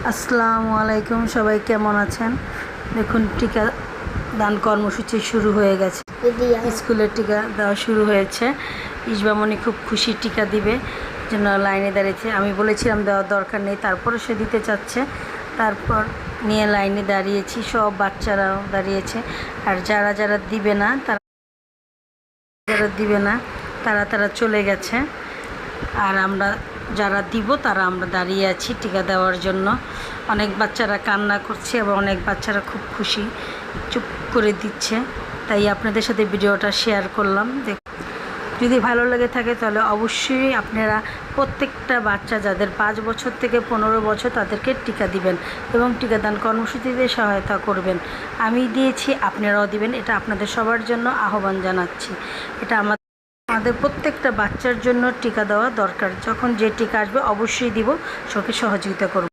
আসসালামু আলাইকুম, সবাই কেমন আছেন? দেখুন, টিকা দান কর্মসূচি শুরু হয়ে গেছে। স্কুলের টিকা দেওয়া শুরু হয়েছে। ইসবামণি খুব খুশি, টিকা দিবে জন্য লাইনে দাঁড়িয়েছে। আমি বলেছিলাম দেওয়ার দরকার নেই, তারপরে সে দিতে চাচ্ছে। তারপর নিয়ে লাইনে দাঁড়িয়েছি, সব বাচ্চারাও দাঁড়িয়েছে। আর যারা দিবে না তারা চলে গেছে। আর আমরা যারা দিব আমরা দাঁড়িয়ে আছি টিকা দেওয়ার জন্য। অনেক বাচ্চারা কান্না করছে এবং অনেক বাচ্চারা খুব খুশি, চুপ করে দিচ্ছে। তাই আপনাদের সাথে ভিডিওটা শেয়ার করলাম। যদি ভালো লেগে থাকে তাহলে অবশ্যই আপনারা প্রত্যেকটা বাচ্চা যাদের 5 বছর থেকে 15 বছর তাদেরকে টিকা দিবেন এবং টিকাদান কর্মসূচিতে সহায়তা করবেন। আমি দিয়েছি, আপনারাও দিবেন। এটা আপনাদের সবার জন্য আহ্বান জানাচ্ছি। এটা আমাদের প্রত্যেকটা বাচ্চার জন্য টিকা দেওয়া দরকার। যখন যে টিকা আসবে অবশ্যই দিব, সবাইকে সহযোগিতা করব।